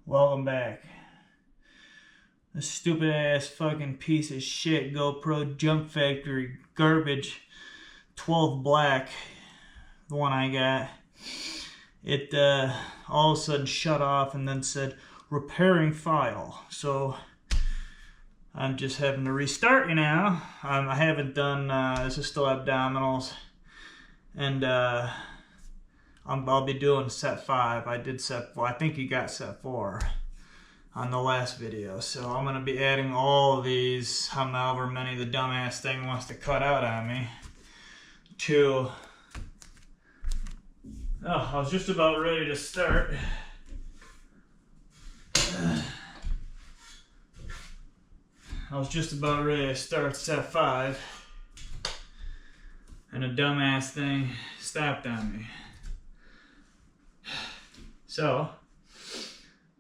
Welcome back. This stupid ass fucking piece of shit GoPro junk factory garbage 12 black, the one I got, it all of a sudden shut off and then said repairing file. So I'm just having to restart you now. I haven't done, this is still abdominals, and I'll be doing set 5. I did set 4. I think you got set 4 on the last video. So I'm going to be adding all of these, however many the dumbass thing wants to cut out on me, to... Oh, I was just about ready to start. I was just about ready to start set 5, and a dumbass thing stopped on me. So,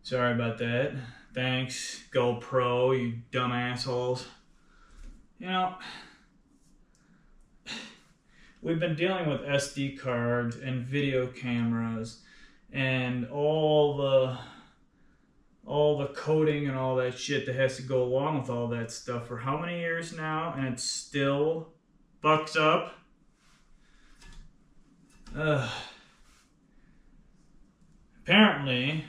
sorry about that. Thanks, GoPro, you dumb assholes. You know, we've been dealing with SD cards and video cameras and all the coding and all that shit that has to go along with all that stuff for how many years now, and it still fucks up. Apparently,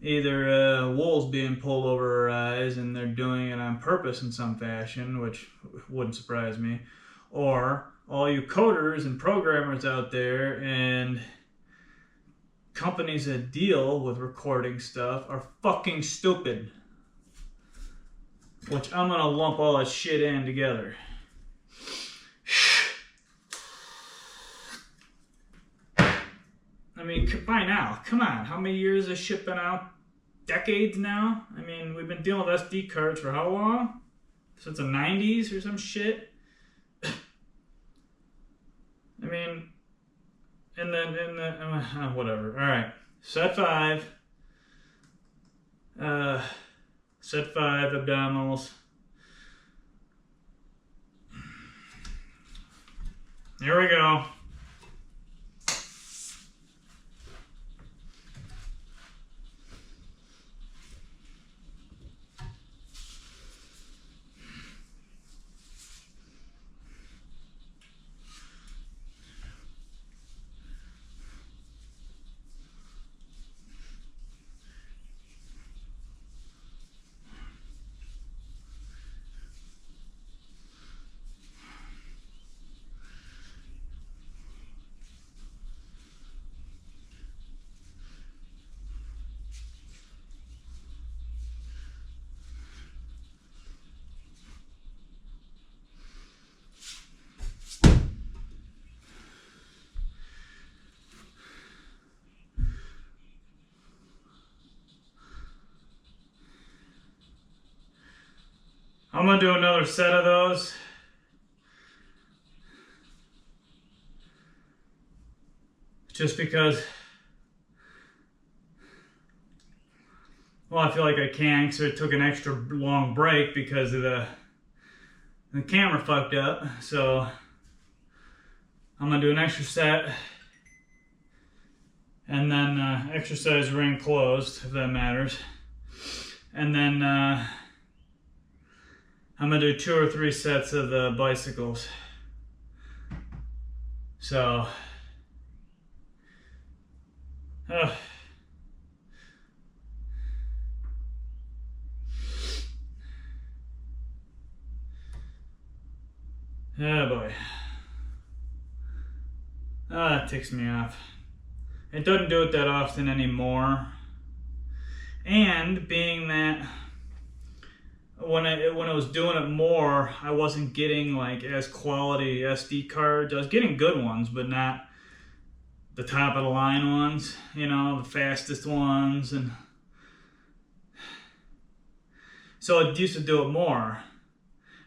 either wool's being pulled over our eyes and they're doing it on purpose in some fashion, which wouldn't surprise me, or all you coders and programmers out there and companies that deal with recording stuff are fucking stupid. Which I'm gonna lump all that shit in together. I mean, by now, come on, how many years has shit been out? Decades now? I mean, we've been dealing with SD cards for how long? Since the 90s or some shit? I mean, and then, whatever. Alright, set 5. Set 5, abdominals. Here we go. I'm gonna do another set of those. Just because, well, I feel like I can, so it took an extra long break because of the camera fucked up. So I'm gonna do an extra set, and then exercise ring closed, if that matters. And then I'm gonna do 2 or 3 sets of the bicycles. So, oh boy. That ticks me off. It doesn't do it that often anymore. And being that when it was doing it more, I wasn't getting like as quality SD cards. I was getting good ones, but not the top of the line ones, you know, the fastest ones. And so it used to do it more,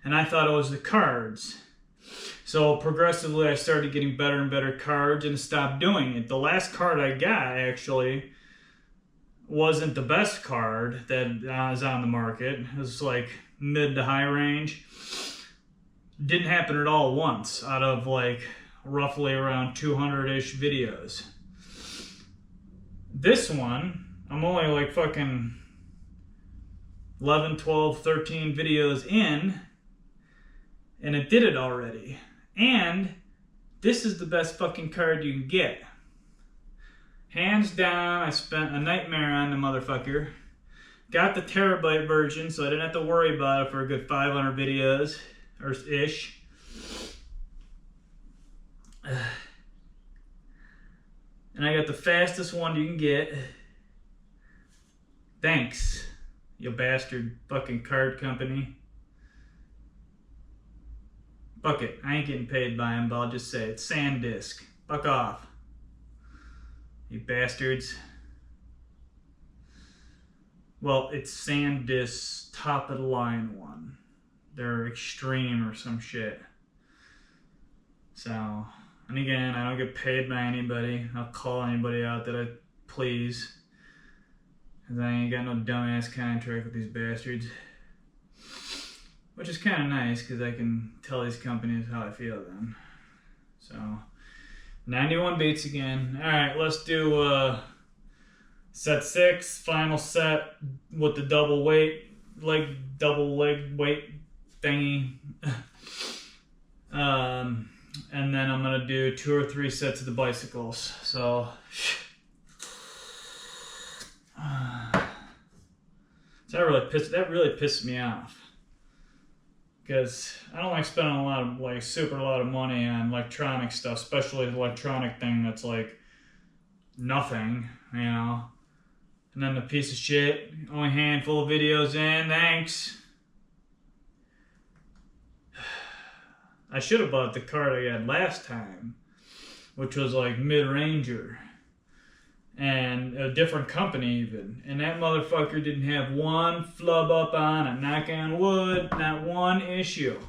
and I thought it was the cards. So progressively I started getting better and better cards and stopped doing it. The last card I got actually wasn't the best card that is on the market. It was like mid to high range. Didn't happen at all once out of like roughly around 200-ish videos. This one, I'm only like fucking 11, 12, 13 videos in, and it did it already. And this is the best fucking card you can get. Hands down, I spent a nightmare on the motherfucker. Got the terabyte version, so I didn't have to worry about it for a good 500 videos, or ish. And I got the fastest one you can get. Thanks, you bastard fucking card company. Fuck it, I ain't getting paid by him, but I'll just say it. SanDisk. Fuck off. You bastards. Well, it's SanDisk's top of the line one. They're extreme or some shit. So, and again, I don't get paid by anybody. I'll call anybody out that I please. Cause I ain't got no dumbass contract with these bastards. Which is kind of nice, because I can tell these companies how I feel then. So, 91 beats again. Alright, let's do set 6, final set with the double leg weight thingy. And then I'm going to do 2 or 3 sets of the bicycles. So, that really pissed me off. Because I don't like spending a lot of money on electronic stuff, especially the electronic thing that's like nothing, you know. And then the piece of shit, only a handful of videos in, thanks. I should have bought the card I had last time, which was like Mid-Ranger. And a different company even. And that motherfucker didn't have one flub up on it. Knock on wood, not one issue.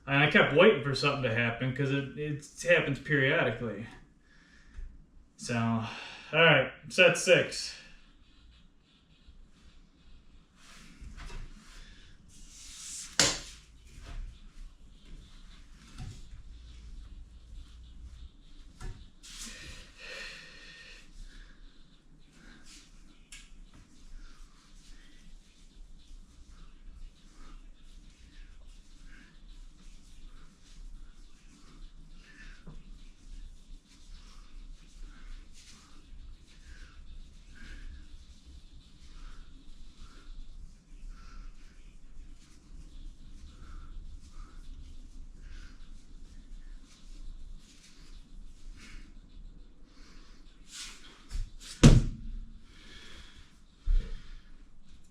And I kept waiting for something to happen because it happens periodically. So, alright, set 6.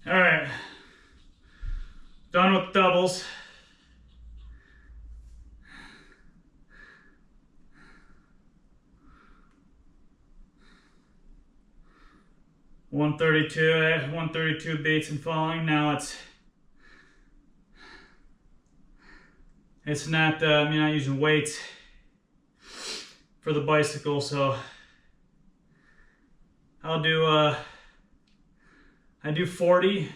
Alright, done with doubles. $132 beats and falling. Now it's not, I'm not using weights for the bicycle, so I'll do, I do 40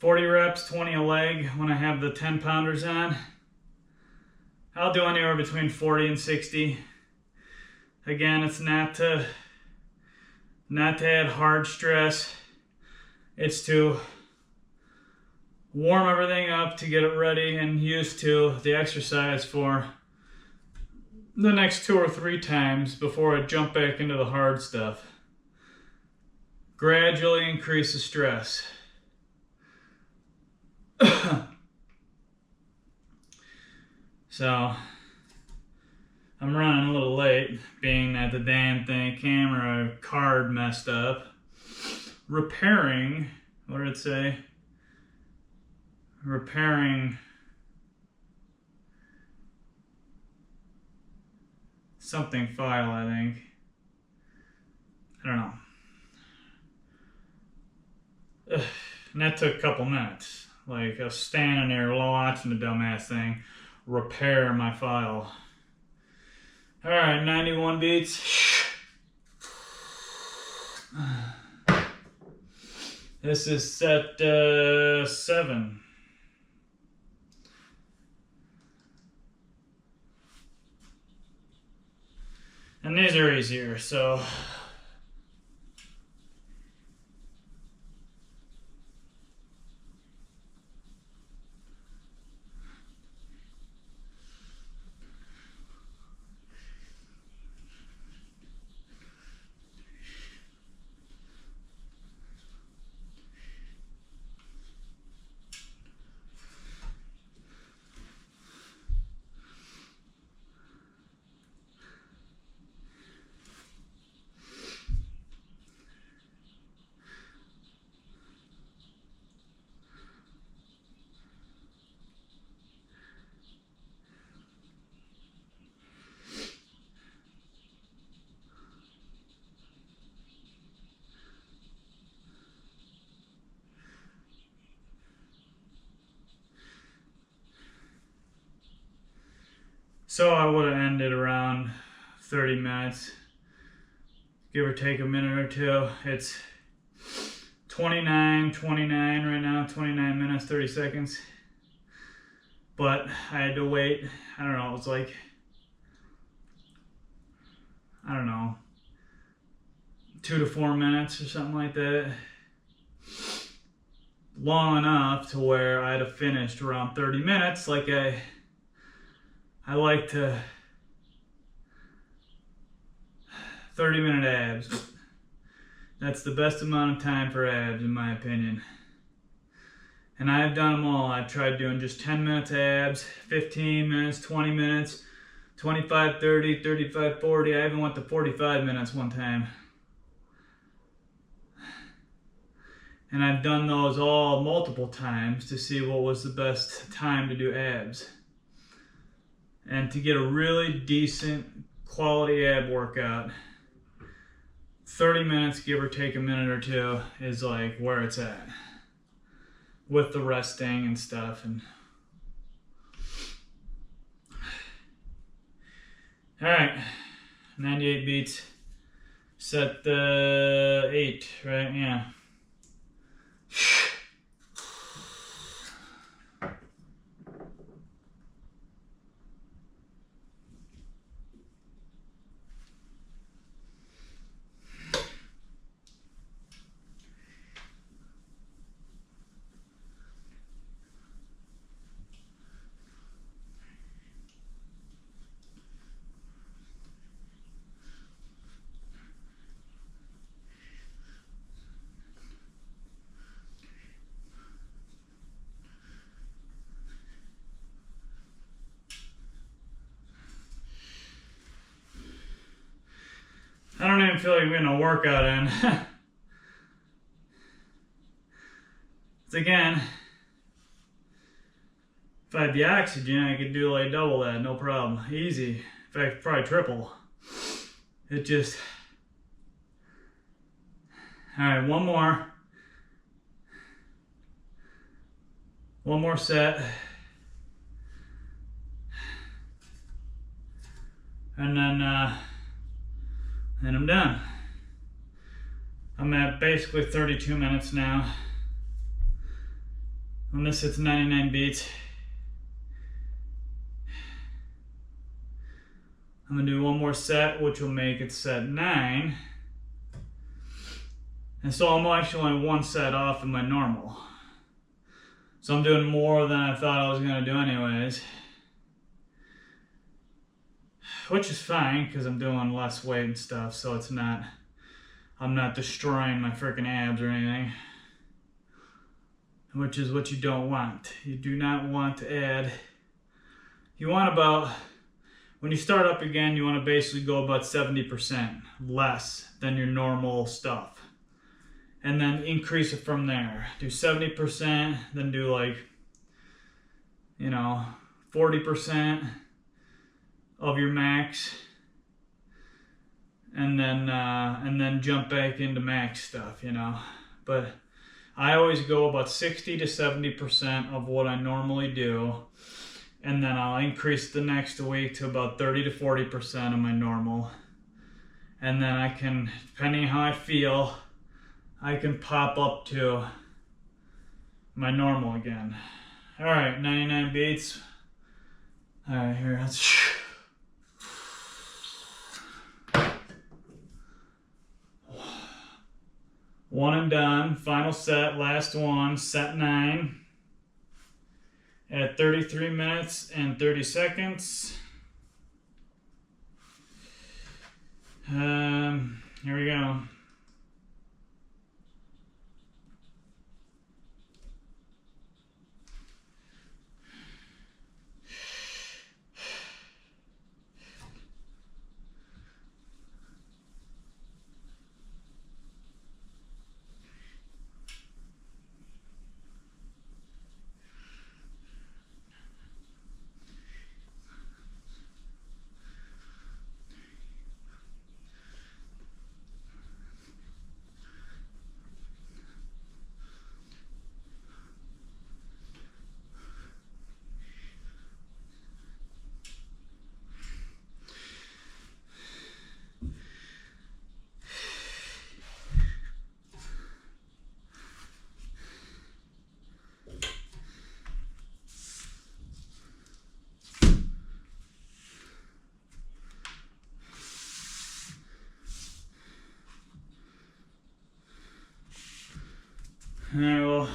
reps, 20 a leg when I have the 10 pounders on. I'll do anywhere between 40 and 60. Again, it's not to add hard stress. It's to warm everything up to get it ready and used to the exercise for the next 2 or 3 times before I jump back into the hard stuff. Gradually increase the stress. So, I'm running a little late, being that the damn camera card messed up. Repairing, what did it say? Repairing something file, I think. I don't know. And that took a couple minutes. Like, I was standing there watching the dumbass thing repair my file. Alright, 91 beats. This is set 7. And these are easier, so So I would have ended around 30 minutes, give or take a minute or two. It's 29 right now, 29 minutes, 30 seconds. But I had to wait, I don't know, it was like, I don't know, 2 to 4 minutes or something like that. Long enough to where I'd have finished around 30 minutes. Like I like to 30-minute abs. That's the best amount of time for abs in my opinion. And I've done them all. I've tried doing just 10 minutes abs, 15 minutes, 20 minutes, 25, 30, 35, 40. I even went to 45 minutes one time. And I've done those all multiple times to see what was the best time to do abs. And to get a really decent quality ab workout, 30 minutes, give or take a minute or two, is like where it's at. With the resting and stuff. And alright, 98 beats. Set the 8, right? Yeah. I don't even feel like we're gonna workout in. It's again, if I had the oxygen, I could do like double that, no problem. Easy. In fact, probably triple. It just... Alright, one more. One more set. And then I'm done. I'm at basically 32 minutes now. On this it's 99 beats. I'm gonna do one more set, which will make it set 9. And so I'm actually only one set off of my normal. So I'm doing more than I thought I was gonna do anyways. Which is fine, because I'm doing less weight and stuff, so it's not, I'm not destroying my freaking abs or anything. Which is what you don't want. You do not want to add, you want about, when you start up again, you want to basically go about 70% less than your normal stuff. And then increase it from there. Do 70%, then do like, 40% of your max, and then jump back into max stuff, But I always go about 60 to 70% of what I normally do, and then I'll increase the next week to about 30 to 40% of my normal, and then I can, depending on how I feel, I can pop up to my normal again. All right, 99 beats. All right, here, let's. One and done, final set, last one, set 9 at 33 minutes and 30 seconds. Here we go. Alright, well.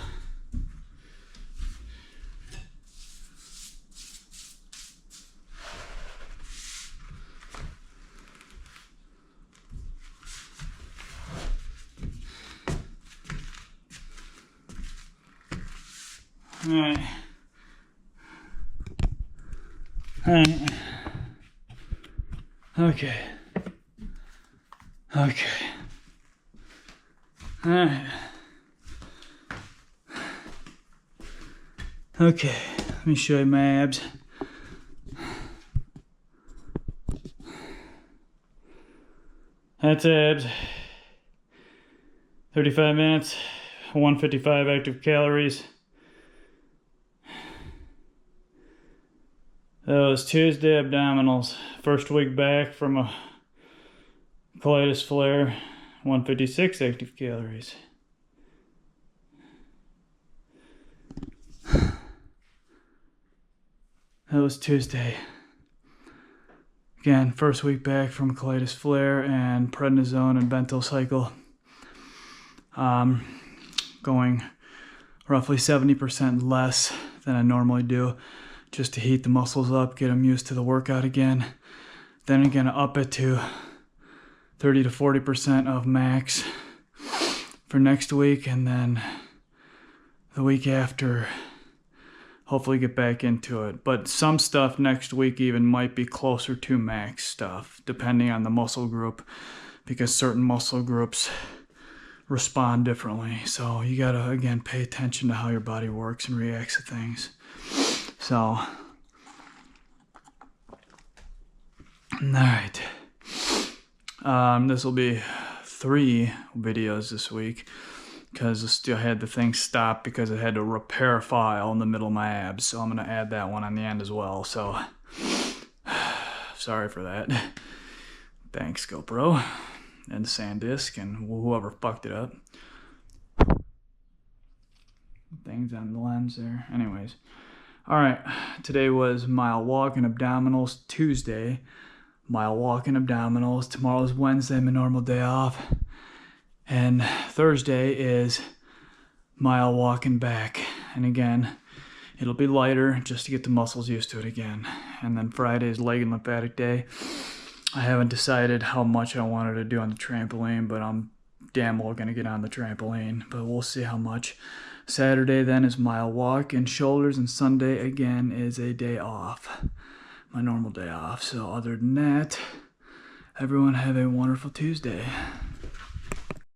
Alright. Alright. Okay. Okay. Alright. Okay, let me show you my abs. That's abs. 35 minutes, 155 active calories. That was Tuesday abdominals. First week back from a colitis flare, 156 active calories. That was Tuesday. Again, first week back from a colitis flare and prednisone and bentyl cycle. Going roughly 70% less than I normally do, just to heat the muscles up, get them used to the workout again. Then again, up it to 30 to 40% of max for next week, and then the week after, hopefully get back into it. But some stuff next week even might be closer to max stuff, depending on the muscle group, because certain muscle groups respond differently. So you gotta, again, pay attention to how your body works and reacts to things. So, alright. This will be 3 videos this week, because I still had the thing stop because I had to repair a file in the middle of my abs. So I'm going to add that one on the end as well. So, sorry for that. Thanks, GoPro and SanDisk and whoever fucked it up. Things on the lens there. Anyways. Alright, today was mile walk and abdominals. Tuesday, mile walk and abdominals. Tomorrow's Wednesday, my normal day off. And Thursday is mile walking back. And again, it'll be lighter just to get the muscles used to it again. And then Friday is leg and lymphatic day. I haven't decided how much I wanted to do on the trampoline, but I'm damn well gonna get on the trampoline. But we'll see how much. Saturday then is mile walk and shoulders, and Sunday again is a day off. My normal day off. So other than that, everyone have a wonderful Tuesday.